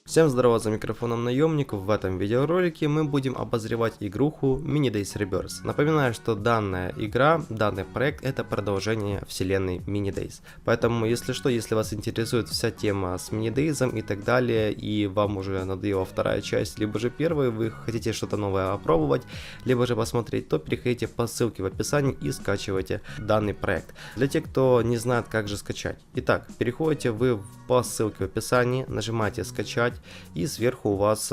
Всем здорово, за микрофоном Наемник. В этом видеоролике мы будем обозревать игруху Mini Days Rebirth. Напоминаю, что данная игра, данный проект это продолжение вселенной Mini Days. Поэтому, если что, если вас интересует вся тема с Mini Days и так далее, и вам уже надоела вторая часть, либо же первая, вы хотите что-то новое опробовать, либо же посмотреть, то переходите по ссылке в описании и скачивайте данный проект. Для тех, кто не знает, как же скачать. Итак, переходите вы по ссылке в описании, нажимаете скачать. И сверху у вас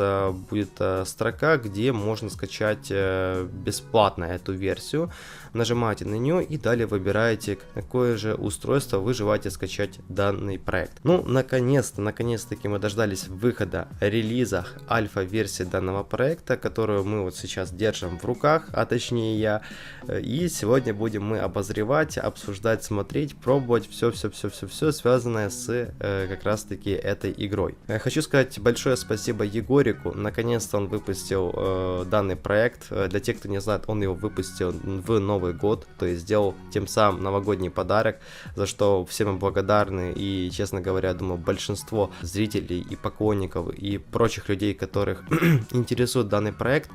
будет строка, где можно скачать бесплатно эту версию. Нажимаете на нее и далее выбираете, какое же устройство вы желаете скачать данный проект. Ну, наконец-таки мы дождались выхода релиза альфа-версии данного проекта, которую мы вот сейчас держим в руках, а точнее я. И сегодня будем мы обозревать, обсуждать, смотреть, пробовать все связанное с как раз таки этой игрой. Хочу сказать большое спасибо Егорику, наконец-то он выпустил данный проект. Для тех, кто не знает, он его выпустил в Новый год, то есть сделал тем самым новогодний подарок, за что всем им благодарны. И, честно говоря, думаю, большинство зрителей и поклонников и прочих людей, которых интересует данный проект,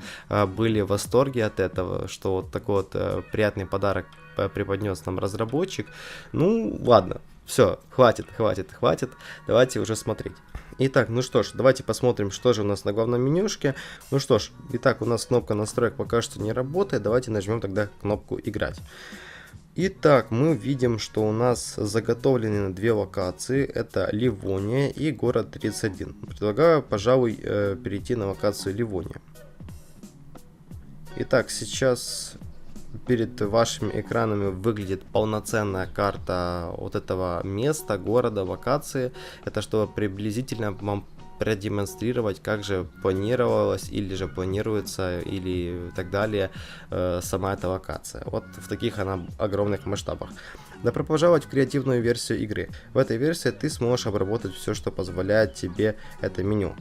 были в восторге от этого, что вот такой вот приятный подарок преподнес нам разработчик. Ну, ладно, все, хватит, давайте уже смотреть. Итак, ну что ж, давайте посмотрим, что же у нас на главном менюшке. Ну что ж, итак, у нас кнопка настроек пока что не работает, давайте нажмем тогда кнопку играть. Итак, мы видим, что у нас заготовлены две локации, это Ливония и город 31. Предлагаю, пожалуй, перейти на локацию Ливония. Итак, сейчас перед вашими экранами выглядит полноценная карта вот этого места, города, локации. Это чтобы приблизительно вам продемонстрировать, как же планировалась или же планируется или так далее сама эта локация. Вот в таких она огромных масштабах. Добро пожаловать в креативную версию игры. В этой версии ты сможешь обработать все, что позволяет тебе это меню.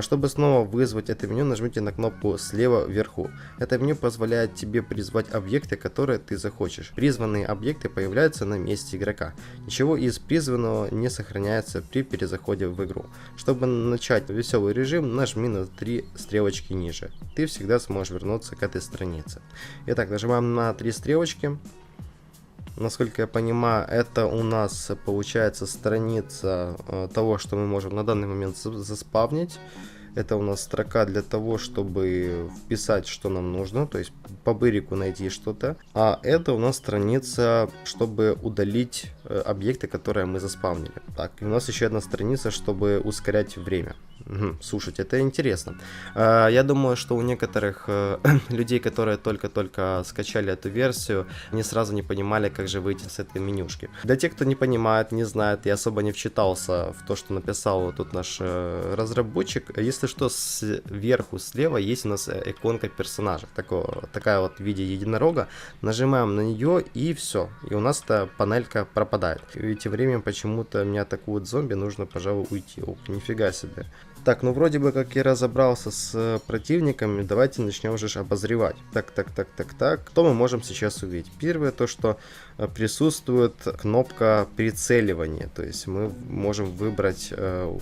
Чтобы снова вызвать это меню, нажмите на кнопку слева вверху. Это меню позволяет тебе призвать объекты, которые ты захочешь. Призванные объекты появляются на месте игрока. Ничего из призванного не сохраняется при перезаходе в игру. Чтобы начать веселый режим, нажми на 3 стрелочки ниже. Ты всегда сможешь вернуться к этой странице. Итак, нажимаем на 3 стрелочки. Насколько я понимаю, это у нас получается страница того, что мы можем на данный момент заспавнить. Это у нас строка для того, чтобы вписать, что нам нужно, то есть по бырику найти что-то. А это у нас страница, чтобы удалить объекты, которые мы заспавнили. Так, и у нас еще одна страница, чтобы ускорять время. Слушайте, это интересно. Я думаю, что у некоторых людей, которые только-только скачали эту версию, они сразу не понимали, как же выйти с этой менюшки. Для тех, кто не понимает, не знает, я особо не вчитался в то, что написал тут наш разработчик. Если что, сверху слева есть у нас иконка персонажа, такая вот в виде единорога. Нажимаем на нее и все. И у нас эта панелька пропадает. И тем временем почему-то меня атакуют зомби, нужно, пожалуй, уйти. О, нифига себе. Так, ну вроде бы как я разобрался с противниками, давайте начнем уже обозревать. Так, что мы можем сейчас увидеть? Первое, то что присутствует кнопка прицеливания, то есть мы можем выбрать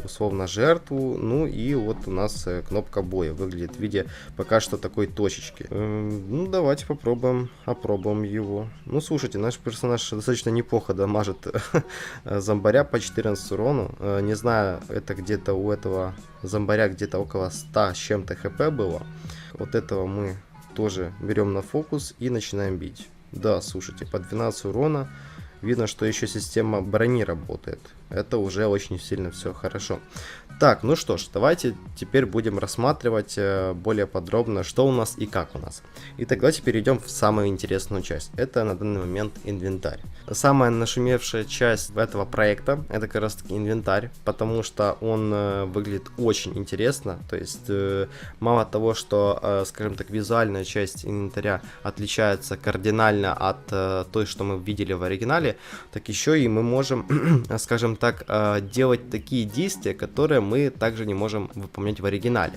условно жертву, ну и вот у нас кнопка боя выглядит в виде пока что такой точечки. Ну давайте опробуем его. Ну слушайте, наш персонаж достаточно неплохо дамажит зомбаря по 14 урону, не знаю, это где-то у этого зомбаря где-то около 100 с чем-то хп было. Вот этого мы тоже берем на фокус и начинаем бить. Да, слушайте, по 12 урона. Видно, что еще система брони работает. Это уже очень сильно все хорошо. Так, ну что ж, давайте теперь будем рассматривать более подробно, что у нас и как у нас. Итак, давайте перейдем в самую интересную часть. Это на данный момент инвентарь. Самая нашумевшая часть этого проекта, это как раз таки инвентарь, потому что он выглядит очень интересно. То есть, мало того, что, скажем так, визуальная часть инвентаря отличается кардинально от той, что мы видели в оригинале, оригинале, так еще и мы можем, скажем так, делать такие действия, которые мы также не можем выполнять в оригинале.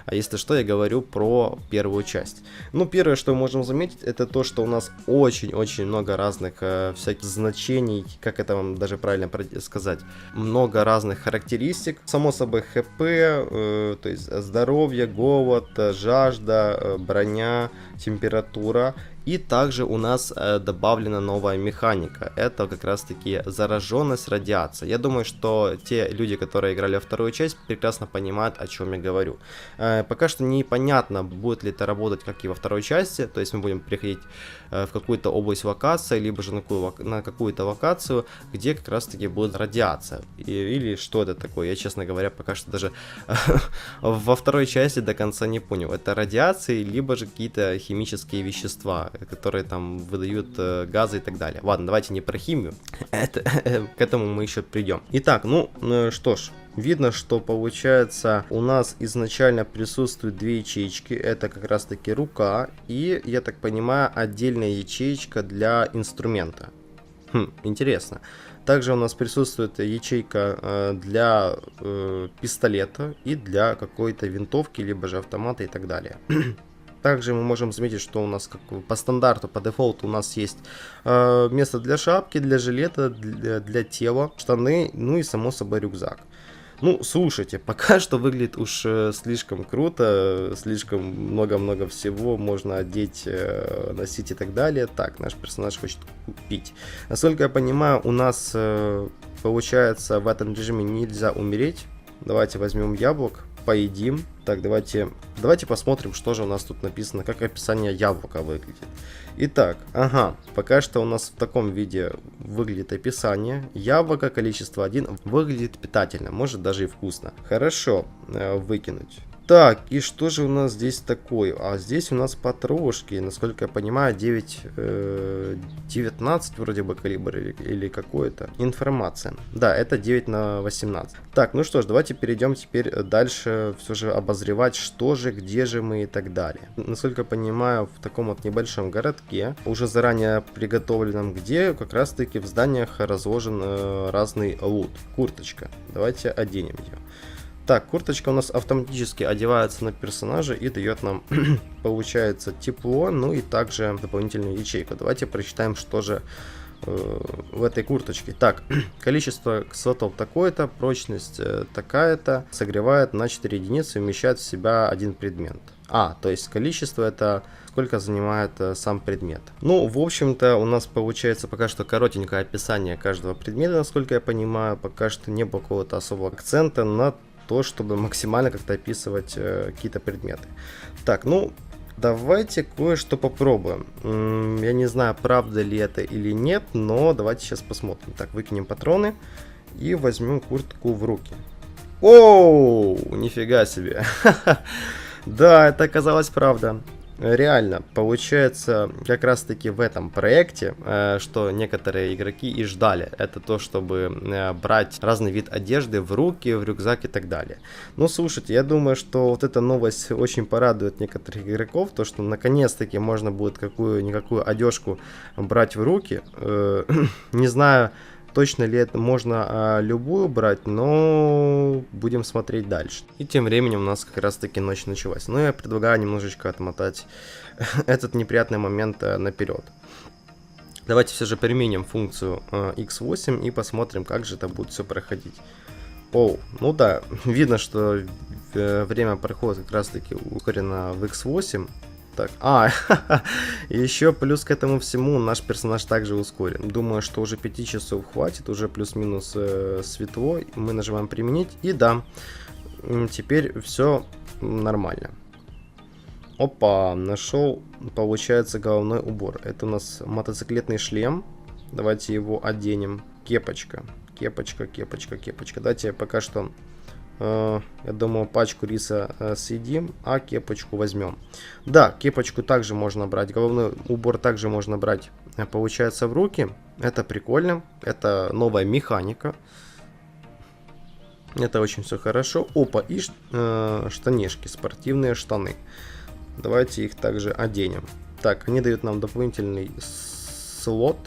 А если что, я говорю про первую часть. Ну, первое, что мы можем заметить, это то, что у нас очень-очень много разных всяких значений, как это вам даже правильно сказать, много разных характеристик. Само собой, ХП, то есть здоровье, голод, жажда, броня, температура. И также у нас добавлена новая механика. Это как раз таки зараженность радиацией. Я думаю, что те люди, которые играли во вторую часть, прекрасно понимают, о чем я говорю. Пока что непонятно, будет ли это работать, как и во второй части. То есть мы будем приходить в какую-то область локации, либо же на какую-то локацию, где как раз таки будет радиация. Или что это такое. Я, честно говоря, пока что даже во второй части до конца не понял. Это радиации, либо же какие-то химические вещества, которые там выдают газы и так далее. Ладно, давайте не про химию, к этому мы еще придем. Итак, ну что ж, видно, что получается у нас изначально присутствуют две ячейки, это как раз таки рука и, я так понимаю, отдельная ячеечка для инструмента. Интересно. Также у нас присутствует ячейка для пистолета и для какой-то винтовки, либо же автомата и так далее. Также мы можем заметить, что у нас по стандарту, по дефолту у нас есть место для шапки, для жилета, для тела, штаны, ну и само собой рюкзак. Ну, слушайте, пока что выглядит уж слишком круто, слишком много-много всего можно одеть, носить и так далее. Так, наш персонаж хочет купить. Насколько я понимаю, у нас получается в этом режиме нельзя умереть. Давайте возьмем яблок, поедим. Так, давайте посмотрим, что же у нас тут написано, как описание яблока выглядит. Итак, пока что у нас в таком виде выглядит описание. Яблоко, количество 1, выглядит питательно, может даже и вкусно. Хорошо, выкинуть. Так, и что же у нас здесь такое? А здесь у нас потрошки, насколько я понимаю, 9/19 вроде бы калибр или какой-то. Информация. Да, это 9/18. Так, ну что ж, давайте перейдем теперь дальше все же обозревать, что же, где же мы и так далее. Насколько я понимаю, в таком вот небольшом городке, уже заранее приготовленном, где как раз таки в зданиях разложен разный лут. Курточка. Давайте оденем ее. Так, курточка у нас автоматически одевается на персонажа и дает нам, получается, тепло, ну и также дополнительную ячейку. Давайте прочитаем, что же в этой курточке. Так, количество слотов такое-то, прочность такая-то, согревает на 4 единицы, вмещает в себя один предмет. То есть количество это сколько занимает сам предмет. Ну, в общем-то, у нас получается пока что коротенькое описание каждого предмета, насколько я понимаю. Пока что не было какого-то особого акцента на то, чтобы максимально как-то описывать какие-то предметы. Так, ну, давайте кое-что попробуем. Я не знаю, правда ли это или нет, но давайте сейчас посмотрим. Так, выкинем патроны и возьмем куртку в руки. Оу, нифига себе. Да, это оказалось правда. Реально, получается, как раз таки в этом проекте, что некоторые игроки и ждали, это то, чтобы брать разный вид одежды в руки, в рюкзак и так далее. Ну, слушайте, я думаю, что вот эта новость очень порадует некоторых игроков, то, что наконец-таки можно будет какую-никакую одежку брать в руки. Не знаю, точно ли это можно любую брать, но будем смотреть дальше. И тем временем у нас как раз таки ночь началась. Но я предлагаю немножечко отмотать этот неприятный момент наперед. Давайте все же применим функцию X8 и посмотрим, как же это будет все проходить. Ну да, видно, что время проходит как раз таки ускорено в X8. Так, еще плюс к этому всему наш персонаж также ускорен. Думаю, что уже 5 часов хватит, уже плюс-минус светло. Мы нажимаем применить, и да, теперь все нормально. Опа, нашел, получается, головной убор. Это у нас мотоциклетный шлем. Давайте его оденем. Кепочка. Давайте пока что... Я думаю, пачку риса съедим, а кепочку возьмем. Да, кепочку также можно брать, головной убор также можно брать, получается, в руки. Это прикольно, это новая механика. Это очень все хорошо. Опа, и штанишки, спортивные штаны. Давайте их также оденем. Так, они дают нам дополнительный слот.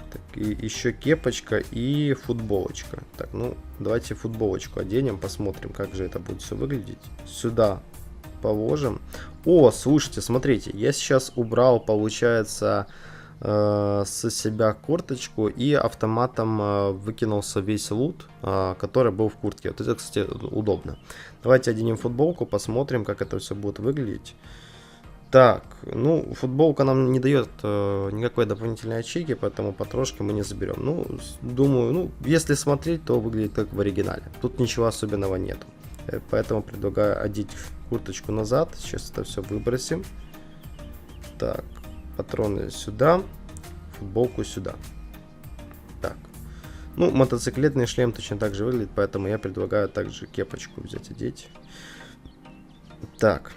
Так, еще кепочка и футболочка. Так, ну, давайте футболочку оденем, посмотрим, как же это будет все выглядеть. Сюда положим. О, слушайте, смотрите, я сейчас убрал, получается, с себя курточку и автоматом выкинулся весь лут, который был в куртке. Вот это, кстати, удобно. Давайте оденем футболку, посмотрим, как это все будет выглядеть. Так, ну, футболка нам не дает никакой дополнительной ячейки, поэтому потрошки мы не заберем. Ну, думаю, ну, если смотреть, то выглядит как в оригинале. Тут ничего особенного нет. Поэтому предлагаю одеть курточку назад. Сейчас это все выбросим. Так, патроны сюда, футболку сюда. Так, ну, мотоциклетный шлем точно так же выглядит, поэтому я предлагаю также кепочку взять, одеть. Так.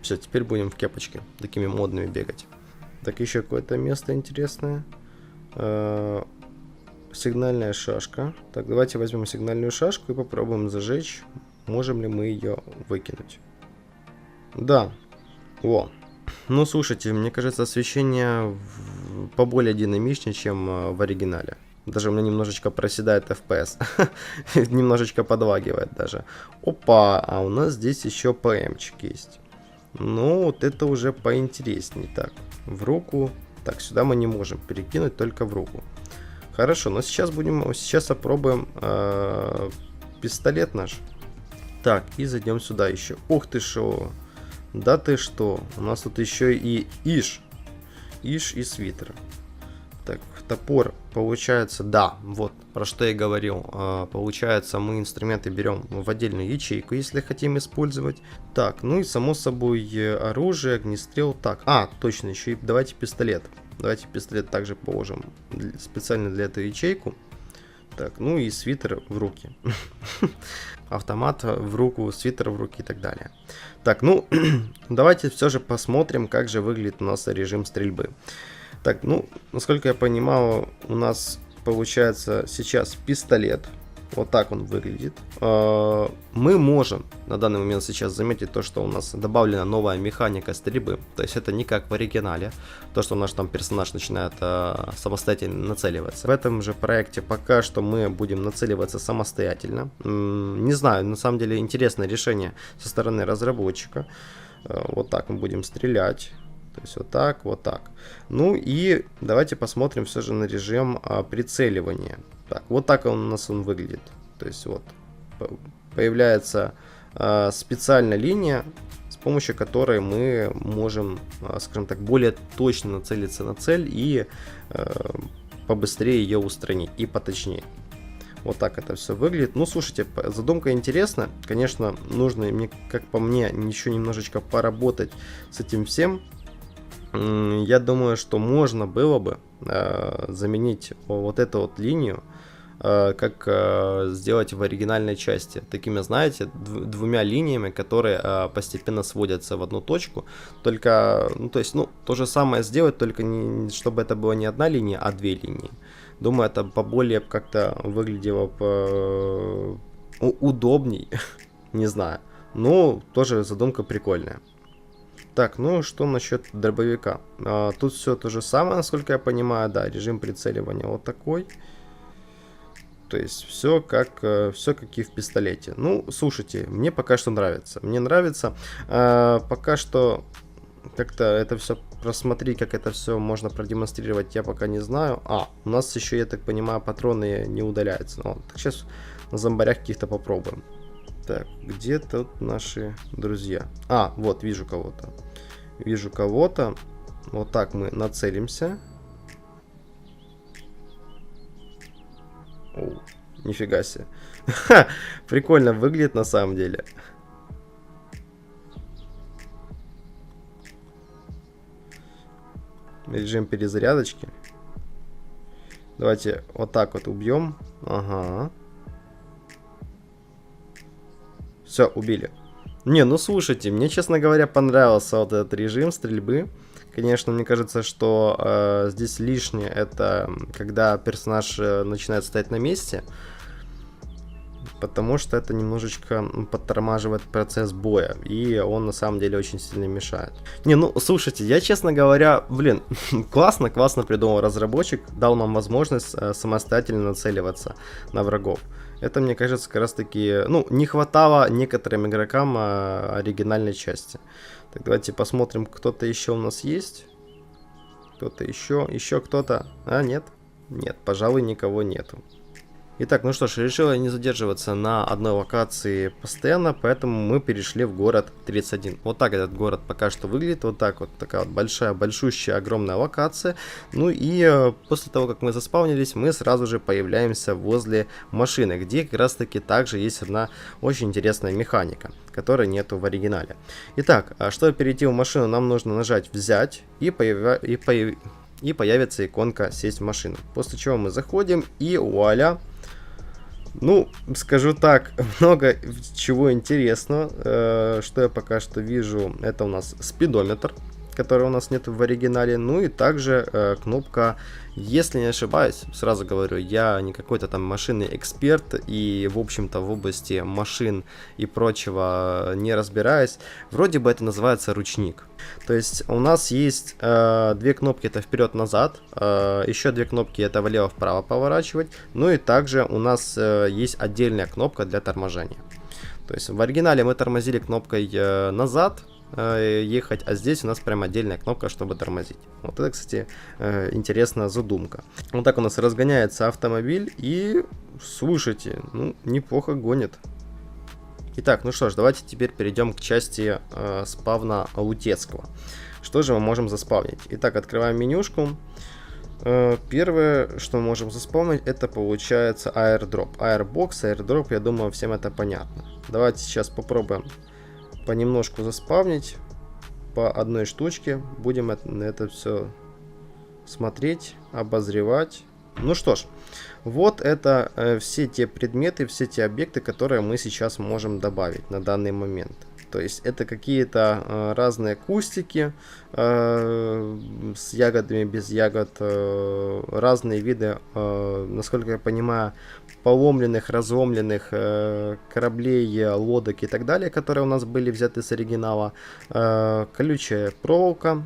Все, теперь будем в кепочке такими модными бегать. Так, еще какое-то место интересное. Сигнальная шашка. Так, давайте возьмем сигнальную шашку и попробуем зажечь. Можем ли мы ее выкинуть? Да. О. Ну, слушайте, мне кажется, освещение поболее динамичнее, чем в оригинале. Даже у меня немножечко проседает FPS. Немножечко подлагивает даже. Опа, а у нас здесь еще ПМчик есть. Ну, вот это уже поинтересней. Так, в руку. Так, сюда мы не можем перекинуть, только в руку. Хорошо, но сейчас опробуем пистолет наш. Так, и зайдем сюда еще. Ух ты шо. Да ты что. У нас тут еще и Иш и свитер. Так, топор, получается, да, вот, про что я говорил. Получается, мы инструменты берем в отдельную ячейку, если хотим использовать. Так, ну и само собой оружие, огнестрел. Так, точно, еще и давайте пистолет. Давайте пистолет также положим специально для этой ячейку. Так, ну и свитер в руки. Автомат в руку, свитер в руки и так далее. Так, ну, давайте все же посмотрим, как же выглядит у нас режим стрельбы. Так, ну, насколько я понимаю, у нас получается сейчас пистолет. Вот так он выглядит. Мы можем на данный момент сейчас заметить то, что у нас добавлена новая механика стрельбы. То есть это не как в оригинале. То, что наш там персонаж начинает самостоятельно нацеливаться. В этом же проекте пока что мы будем нацеливаться самостоятельно. Не знаю, на самом деле интересное решение со стороны разработчика. Вот так мы будем стрелять. То есть вот так, вот так. Ну и давайте посмотрим все же на режим прицеливания. Так, вот так у нас он выглядит. То есть вот появляется специальная линия, с помощью которой мы можем, скажем так, более точно нацелиться на цель и побыстрее ее устранить и поточнее. Вот так это все выглядит. Ну, слушайте, задумка интересна. Конечно, нужно, как по мне, еще немножечко поработать с этим всем. Я думаю, что можно было бы заменить вот эту вот линию, как сделать в оригинальной части. Такими, знаете, двумя линиями, которые постепенно сводятся в одну точку. Только, ну, то есть, ну, то же самое сделать, только не, чтобы это была не одна линия, а две линии. Думаю, это поболее как-то выглядело удобней. Не знаю. Ну, тоже задумка прикольная. Так, ну что насчет дробовика? Тут все то же самое, насколько я понимаю, да, режим прицеливания вот такой. То есть все как и в пистолете. Ну, слушайте, мне пока что нравится. Мне нравится. Пока что как-то это все просмотреть, как это все можно продемонстрировать, я пока не знаю. У нас еще, я так понимаю, патроны не удаляются. Ну, так сейчас на зомбарях каких-то попробуем. Так, где тут наши друзья? Вот, вижу кого-то. Вижу кого-то. Вот так мы нацелимся. О, нифига себе. Прикольно выглядит на самом деле. Режим перезарядочки. Давайте вот так вот убьем. Ага. Все, убили. Не, ну слушайте, мне, честно говоря, понравился вот этот режим стрельбы. Конечно, мне кажется, что здесь лишнее это, когда персонаж начинает стоять на месте. потому что это немножечко подтормаживает процесс боя, и он на самом деле очень сильно мешает. Не, ну слушайте, я, честно говоря, блин, классно придумал разработчик, дал нам возможность самостоятельно нацеливаться на врагов. Это, мне кажется, как раз таки, ну, не хватало некоторым игрокам оригинальной части. Так, давайте посмотрим, кто-то еще у нас есть. Кто-то еще кто-то. А, нет? Нет, пожалуй, никого нету. Итак, ну что ж, решила не задерживаться на одной локации постоянно, поэтому мы перешли в город 31. Вот так этот город пока что выглядит, вот так вот, такая вот большущая, огромная локация. Ну и после того, как мы заспавнились, мы сразу же появляемся возле машины, где как раз таки также есть одна очень интересная механика, которой нету в оригинале. Итак, чтобы перейти в машину, нам нужно нажать «Взять» и появится иконка «Сесть в машину». После чего мы заходим и вуаля. Ну, скажу так, много чего интересного, что я пока что вижу, это у нас спидометр, который у нас нет в оригинале, ну и также кнопка, если не ошибаюсь, сразу говорю, я не какой-то там машинный эксперт и, в общем-то, в области машин и прочего не разбираюсь, вроде бы это называется ручник. То есть у нас есть две кнопки, это вперед-назад, еще две кнопки, это влево-вправо поворачивать, ну и также у нас есть отдельная кнопка для торможения. То есть в оригинале мы тормозили кнопкой назад, ехать, а здесь у нас прям отдельная кнопка, чтобы тормозить. Вот это, кстати, интересная задумка. Вот так у нас разгоняется автомобиль и, слушайте, ну, неплохо гонит. Итак, ну что ж, давайте теперь перейдем к части спавна Лутецкого. Что же мы можем заспавнить? Итак, открываем менюшку. Первое, что мы можем заспавнить, это получается airdrop. Airbox, airdrop, я думаю, всем это понятно. Давайте сейчас попробуем понемножку заспавнить по одной штучке. Будем на это все смотреть, обозревать. Ну что ж, вот это все те предметы, все те объекты, которые мы сейчас можем добавить на данный момент. То есть это какие-то разные кустики с ягодами, без ягод, разные виды, насколько я понимаю, поломленных, разломленных кораблей, лодок и так далее, которые у нас были взяты с оригинала, колючая проволока,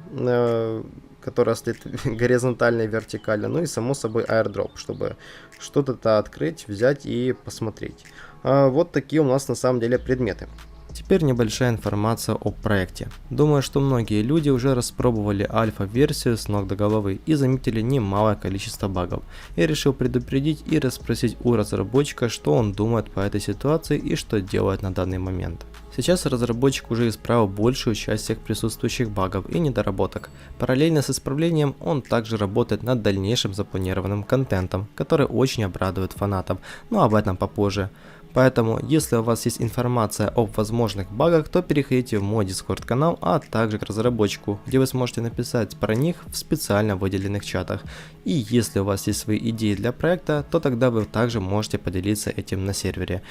которая стоит горизонтально и вертикально, ну и само собой airdrop, чтобы что-то открыть, взять и посмотреть. Вот такие у нас на самом деле предметы. Теперь небольшая информация о проекте. Думаю, что многие люди уже распробовали альфа-версию с ног до головы и заметили немалое количество багов. Я решил предупредить и расспросить у разработчика, что он думает по этой ситуации и что делает на данный момент. Сейчас разработчик уже исправил большую часть всех присутствующих багов и недоработок. Параллельно с исправлением он также работает над дальнейшим запланированным контентом, который очень обрадует фанатов, но об этом попозже. Поэтому, если у вас есть информация об возможных багах, то переходите в мой Discord канал, а также к разработчику, где вы сможете написать про них в специально выделенных чатах. И если у вас есть свои идеи для проекта, то тогда вы также можете поделиться этим на сервере.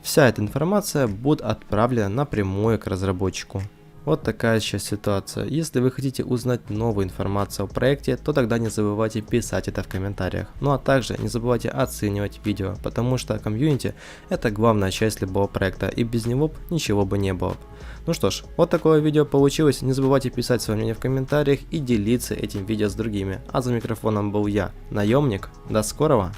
Вся эта информация будет отправлена напрямую к разработчику. Вот такая сейчас ситуация. Если вы хотите узнать новую информацию о проекте, то тогда не забывайте писать это в комментариях. Ну а также не забывайте оценивать видео, потому что комьюнити это главная часть любого проекта, и без него ничего бы не было. Ну что ж, вот такое видео получилось. Не забывайте писать свое мнение в комментариях и делиться этим видео с другими. А за микрофоном был я, Наемник. До скорого!